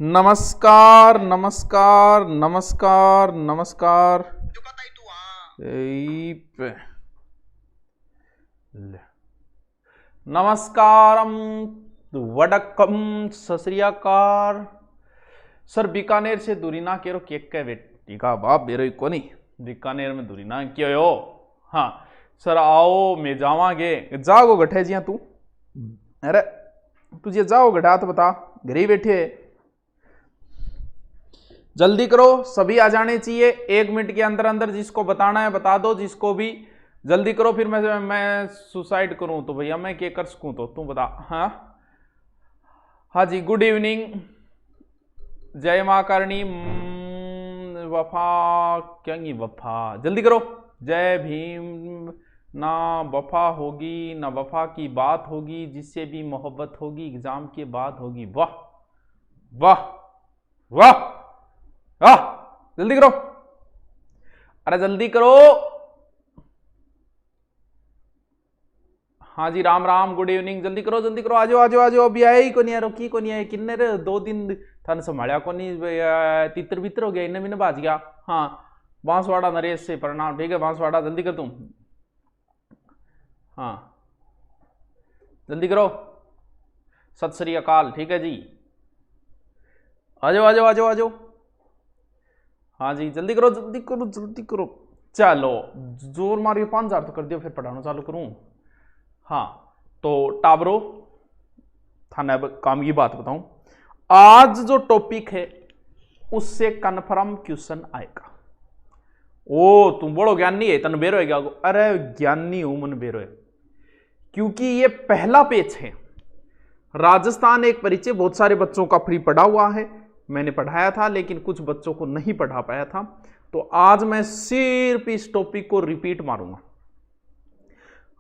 नमस्कार नमस्कार नमस्कार नमस्कार। नमस्कारम वडक्कम सत श्री अकाल। सर बीकानेर से दूरी ना केरो केक के बेटी का बाप बेरो को नहीं बीकानेर में दूरी ना क्यों हो। हाँ सर आओ मैं जावांगे जाओ गठे जिया तू। अरे तुझे जाओ गठा तो बता घर ही बैठे जल्दी करो सभी आ जाने चाहिए 1 मिनट के अंदर अंदर। जिसको बताना है बता दो जिसको भी जल्दी करो फिर मैं सुसाइड करूं तो भैया मैं क्या कर सकूं तो तू बता। हाँ हाँ जी गुड इवनिंग जय माँ करणी वफा क्या वफा जल्दी करो जय भीम। ना वफा होगी ना वफा की बात होगी जिससे भी मोहब्बत होगी एग्जाम के बाद होगी। वाह वाह वाह वाह जल्दी करो अरे जल्दी करो। हाँ जी राम राम गुड इवनिंग जल्दी करो आ जाओ अभी आए ही को नहीं रोकी को नहीं आए किन्ने 2 दिन थाने संभालिया को नहीं तितर बितर हो गया इन्हें भी बाज गया। हाँ बांसवाड़ा नरेश से प्रणाम ठीक है बांसवाड़ा जल्दी कर तुम। हाँ जल्दी करो सत श्री अकाल ठीक है जी आ जाओ। हाँ जी जल्दी करो चलो जोर मारियो 5000 तो कर दियो फिर पढ़ाना चालू करूं। हाँ तो टाबरो थाने अब काम की बात बताऊं। आज जो टॉपिक है उससे कन्फर्म क्वेश्चन आएगा। ओ तुम बड़ो ज्ञानी है तन बेरो है क्या? अरे ज्ञानी हूं मन बेरो है क्योंकि ये पहला पेज है। राजस्थान एक परिचय बहुत सारे बच्चों का फ्री पढ़ा हुआ है मैंने पढ़ाया था लेकिन कुछ बच्चों को नहीं पढ़ा पाया था तो आज मैं सिर्फ इस टॉपिक को रिपीट मारूंगा।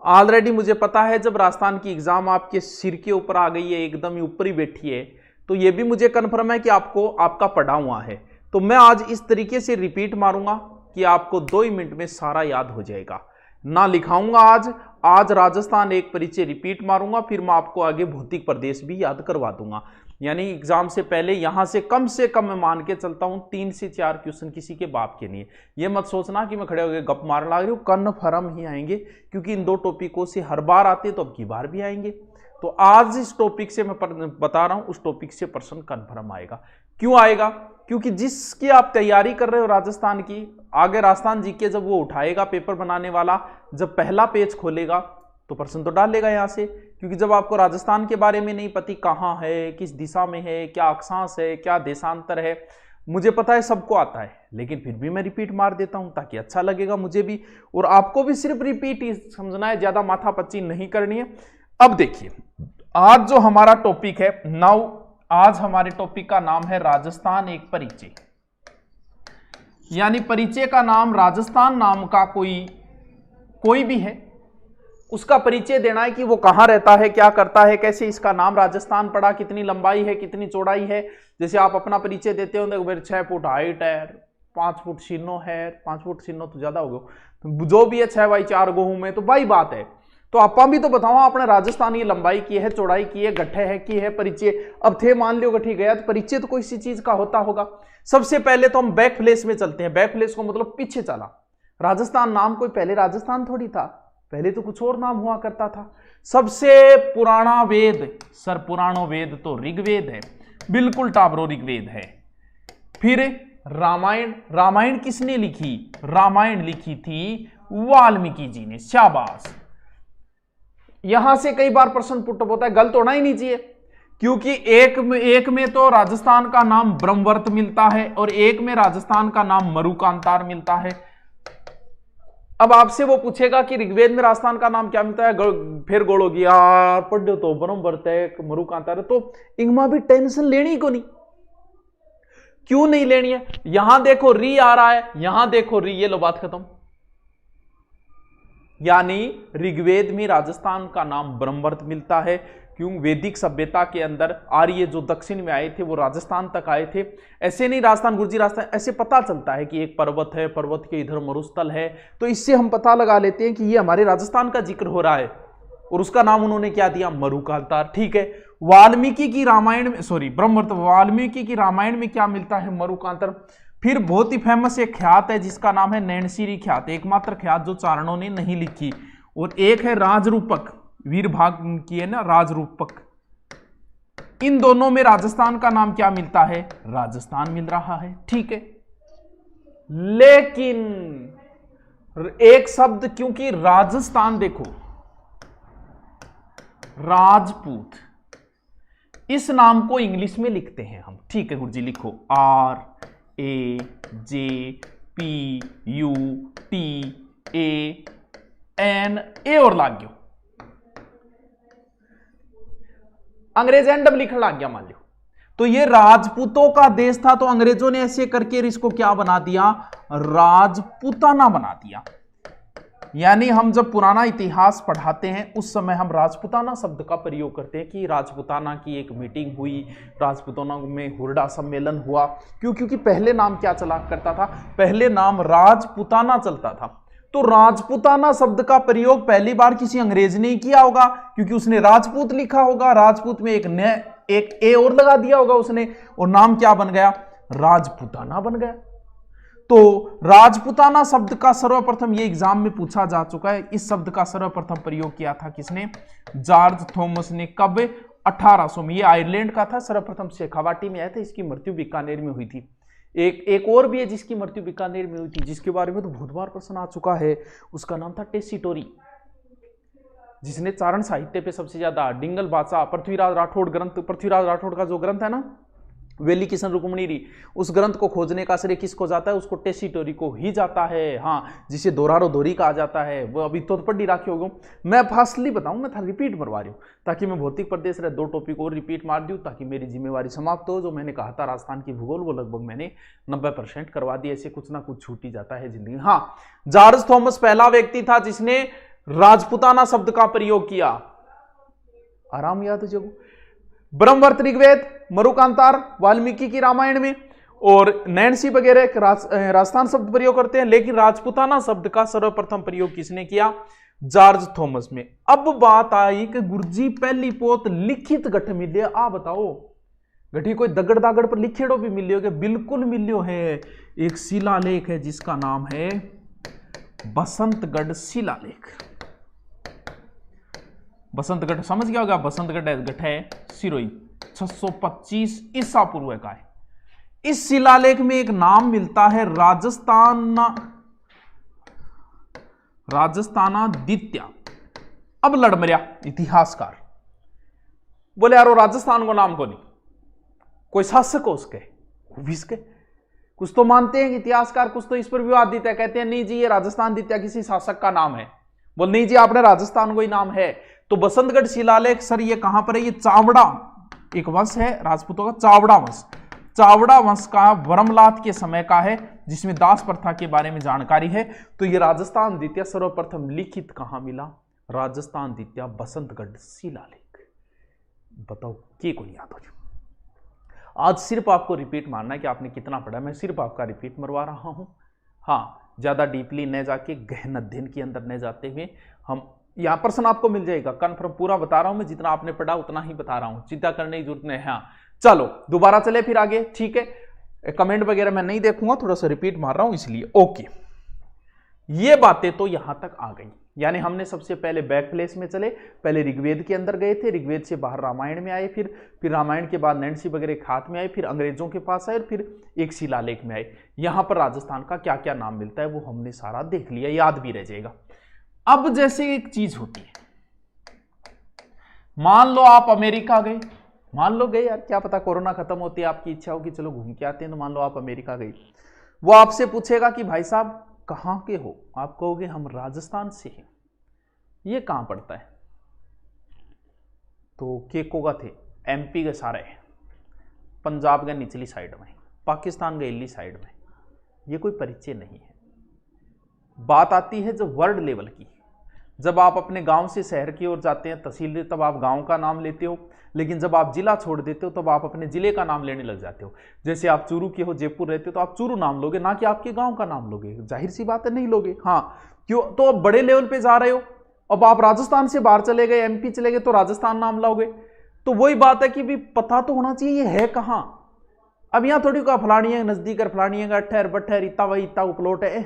ऑलरेडी मुझे पता है जब राजस्थान की एग्जाम आपके सिर के ऊपर आ गई है एकदम ही ऊपर ही बैठी है तो यह भी मुझे कन्फर्म है कि आपको आपका पढ़ा हुआ है। तो मैं आज इस तरीके से रिपीट मारूंगा कि आपको 2 ही मिनट में सारा याद हो जाएगा। ना लिखाऊंगा आज राजस्थान एक परिचय रिपीट मारूंगा फिर मैं आपको आगे भौतिक प्रदेश भी याद करवा दूंगा। यानी एग्जाम से पहले यहां से कम मैं मान के चलता हूं 3 से 4 क्वेश्चन किसी के बाप के लिए। ये मत सोचना कि मैं खड़े होकर गप मारने लग रही हूं कन्फर्म ही आएंगे क्योंकि इन 2 टॉपिकों से हर बार आते तो अब की बार भी आएंगे। तो आज इस टॉपिक से मैं बता रहा हूं उस टॉपिक से प्रश्न कन्फर्म आएगा। क्यों आएगा? क्योंकि जिसकी आप तैयारी कर रहे हो राजस्थान की आगे राजस्थान जीके जब वो उठाएगा पेपर बनाने वाला जब पहला पेज खोलेगा तो प्रश्न तो डालेगा यहां से क्योंकि जब आपको राजस्थान के बारे में नहीं पता कहां है किस दिशा में है क्या अक्षांश है क्या देशांतर है मुझे पता है सबको आता है लेकिन फिर भी मैं रिपीट मार देता हूं ताकि अच्छा लगेगा मुझे भी और आपको भी सिर्फ रिपीट ही समझना है ज्यादा माथापच्ची नहीं करनी है। अब देखिए आज जो हमारा टॉपिक है आज हमारे टॉपिक का नाम है राजस्थान एक परिचय। यानी परिचय का नाम राजस्थान नाम का कोई भी है उसका परिचय देना है कि वो कहां रहता है क्या करता है कैसे इसका नाम राजस्थान पड़ा कितनी लंबाई है कितनी चौड़ाई है। जैसे आप अपना परिचय देते हो देखो मेरे 6 फुट हाइट है 5 फुट सीनो है 5 फुट सीनो तो ज्यादा हो गया जो भी है 6 बाई 4 गो हूं मैं तो भाई बात है। तो आपा भी तो बताओ अपने राजस्थान की लंबाई की है चौड़ाई की है गठे है की है परिचय। अब थे मान लियो गठी गया तो परिचय तो कोई सी चीज का होता होगा। सबसे पहले तो हम बैक फ्लेस में चलते हैं। बैक फ्लेस को मतलब पीछे चला। राजस्थान नाम कोई पहले राजस्थान थोड़ी था पहले तो कुछ और नाम हुआ करता था। सबसे पुराना वेद सर पुरानो वेद तो ऋग्वेद है बिल्कुल टाबरो ऋग्वेद है। फिर रामायण किसने लिखी? रामायण लिखी थी वाल्मीकि जी ने। शाबाश। यहां से कई बार प्रश्न पुट होता है गलत होना ही नहीं चाहिए क्योंकि एक में तो राजस्थान का नाम ब्रह्मवर्त मिलता है और एक में राजस्थान का नाम मरुकांतार मिलता है। अब आपसे वो पूछेगा कि ऋग्वेद में राजस्थान का नाम क्या मिलता है फिर गोलोगी यार पढ़ो तो ब्रह्मवर्त है मरुकांतार है तो इनमें भी टेंशन लेनी को नहीं। क्यों नहीं लेनी है? यहां देखो री आ रहा है यहां देखो री ये लो बात खत्म। यानी ऋग्वेद में राजस्थान का नाम ब्रह्मवर्त मिलता है क्यों वैदिक सभ्यता के अंदर आर्य जो दक्षिण में आए थे वो राजस्थान तक आए थे। ऐसे नहीं राजस्थान गुर्जी राजस्थान ऐसे पता चलता है कि एक पर्वत है पर्वत के इधर मरुस्थल है तो इससे हम पता लगा लेते हैं कि ये हमारे राजस्थान का जिक्र हो रहा है और उसका नाम उन्होंने क्या दिया मरुकांतार। ठीक है वाल्मीकि की रामायण में, सॉरी ब्रह्मवर्त, वाल्मीकि की रामायण में क्या मिलता है? मरुकांतर। फिर बहुत ही फेमस एक ख्यात है जिसका नाम है नैनसीरी ख्यात, एकमात्र ख्यात जो चारणों ने नहीं लिखी। और एक है राजरूपक, वीरभाग की है ना राजरूपक। इन दोनों में राजस्थान का नाम क्या मिलता है? राजस्थान मिल रहा है, ठीक है। लेकिन एक शब्द, क्योंकि राजस्थान देखो राजपूत, इस नाम को इंग्लिश में लिखते हैं हम, ठीक है गुरुजी, लिखो RAJPUTAN और लाग गयो, अंग्रेज एंड लिखने लग गया मान लो। तो ये राजपूतों का देश था, तो अंग्रेजों ने ऐसे करके इसको क्या बना दिया? राजपूताना बना दिया। यानी हम जब पुराना इतिहास पढ़ाते हैं उस समय हम राजपूताना शब्द का प्रयोग करते हैं कि राजपूताना की एक मीटिंग हुई, राजपूताना में हुरडा सम्मेलन हुआ। क्यों? क्योंकि पहले नाम क्या चला करता था? पहले नाम राजपूताना चलता था। तो राजपूताना शब्द का प्रयोग पहली बार किसी अंग्रेज ने ही किया होगा, क्योंकि उसने राजपूत लिखा होगा, राजपूत में एक ए और लगा दिया होगा उसने, और नाम क्या बन गया? राजपूताना बन गया। तो राजपूताना शब्द का सर्वप्रथम, ये एग्जाम में पूछा जा चुका है, इस शब्द का सर्वप्रथम प्रयोग किया था किसने? जॉर्ज थॉमस ने। कब? 1800 में। ये आयरलैंड का था, सर्वप्रथम शेखावाटी में आया था। इसकी मृत्यु बीकानेर में हुई थी। एक और भी है जिसकी मृत्यु बीकानेर में हुई थी, जिसके बारे में तो बहुत बार प्रश्न आ चुका है। उसका नाम था टेसीटोरी, जिसने चारण साहित्य पे सबसे ज्यादा, डिंगल बादशाह, पृथ्वीराज राठौड़ ग्रंथ, पृथ्वीराज राठौड़ का जो ग्रंथ है ना वेली किशन रुक्मणी, उस ग्रंथ को खोजने का श्रेय किसको जाता है? उसको टेसीटोरी को ही जाता है। हाँ, जिसे दोरारो दोरी कहा जाता है। वो अभी तो पढ़ी राखी होगा, मैं फास्टली बताऊंगा था, रिपीट मरवा रही हूँ, ताकि मैं भौतिक प्रदेश रहे 2 टॉपिक और रिपीट मार दूँ, ताकि मेरी जिम्मेवारी समाप्त हो। जो मैंने कहा था राजस्थान की भूगोल, वो लगभग मैंने 90% करवा दी। ऐसे कुछ ना कुछ छूट ही जाता है जिंदगी। हाँ, जॉर्ज थॉमस पहला व्यक्ति था जिसने राजपूताना शब्द का प्रयोग किया। आराम याद हो जब ब्रह्मवर्त, ऋग्वेद, मरुकांतार, वाल्मीकि की रामायण में और नैन्सी वगैरह राजस्थान शब्द प्रयोग करते हैं, लेकिन राजपूताना शब्द का सर्वप्रथम प्रयोग किसने किया? जॉर्ज थॉमस में। अब बात आई कि गुरुजी पहली पोत लिखित गठ मिले, आ बताओ गठी कोई दगड़ दागड़ पर लिखेड़ो भी मिलियो के? बिल्कुल मिलियो है। एक शिलालेख है जिसका नाम है बसंतगढ़ शिलालेख। बसंतगढ़ समझ गया होगा, बसंतगढ़ गठ है सिरोही, 625 ईसा पूर्व का है। इस शिलालेख में एक नाम मिलता है राजस्थानादित्य। अब लड़ मरिया इतिहासकार, बोले यार वो राजस्थान को नाम को नहीं, कोई शासक हो उसके, कुछ तो मानते हैं इतिहासकार, कुछ तो इस पर विवादित है। कहते हैं नहीं जी ये राजस्थान दित्या किसी शासक का नाम है। बोल नहीं जी आपने राजस्थान को ही नाम है। तो बसंतगढ़ शिलालेख सर ये कहां पर है? ये चावड़ा एक वंश है राजपूतों का, चावड़ा वंश। चावड़ा वंश का वर्मलात के समय का है, जिसमें दास प्रथा के बारे में जानकारी है। तो ये राजस्थान द्वितीय सर्वप्रथम लिखित कहां मिला? राजस्थान द्वितीय बसंतगढ़ शिलालेख। बताओ के को याद हो? आज सिर्फ आपको रिपीट मारना है कि आपने कितना पढ़ा। मैं सिर्फ आपका रिपीट मरवा रहा हूं। हाँ, ज्यादा डीपली न जाके, गहन अध्ययन के अंदर न जाते हुए हम, यहां प्रश्न आपको मिल जाएगा कन्फर्म, पूरा बता रहा हूं मैं, जितना आपने पढ़ा उतना ही बता रहा हूं, चिंता करने की जरूरत नहीं है। हाँ चलो दोबारा चले फिर आगे, ठीक है। कमेंट वगैरह मैं नहीं देखूंगा, थोड़ा सा रिपीट मार रहा हूं इसलिए। ओके, ये बातें तो यहां तक आ गई। यानी हमने सबसे पहले बैक प्लेस में चले, पहले ऋग्वेद के अंदर गए थे, ऋग्वेद से बाहर रामायण में आए, फिर रामायण के बाद नैन्सी वगैरह खात में आए, फिर अंग्रेजों के पास आए, फिर एक शिलालेख में आए। यहां पर राजस्थान का क्या क्या नाम मिलता है वो हमने सारा देख लिया, याद भी रह जाएगा। अब जैसे एक चीज होती है, मान लो आप अमेरिका गए, मान लो गए यार, क्या पता कोरोना खत्म होती है, आपकी इच्छा हो कि चलो घूम के आते हैं, तो मान लो आप अमेरिका गए, वो आपसे पूछेगा कि भाई साहब कहां के हो? आप कहोगे हम राजस्थान से हैं। ये कहां पड़ता है? तो केकोगा थे एमपी के सारे, पंजाब के निचली साइड में, पाकिस्तान के इली साइड में। ये कोई परिचय नहीं है। बात आती है जब वर्ड लेवल की, जब आप अपने गांव से शहर की ओर जाते हैं, तहसील, तब आप गांव का नाम लेते हो, लेकिन जब आप जिला छोड़ देते हो तब आप अपने जिले का नाम लेने लग जाते हो। जैसे आप चूरू के हो, जयपुर रहते हो, तो आप चूरू नाम लोगे, ना कि आपके गांव का नाम लोगे। जाहिर सी बात है नहीं लोगे। हाँ क्यों? तो अब बड़े लेवल पे जा रहे हो, अब आप राजस्थान से बाहर चले गए, एमपी चले गए, तो राजस्थान नाम लाओगे। तो वही बात है कि भी पता तो होना चाहिए ये है कहां। अब यहां थोड़ी का फलानी है नजदीक, फलानी है अट्ठर बट्ठर इतना वही इतना प्लॉट है,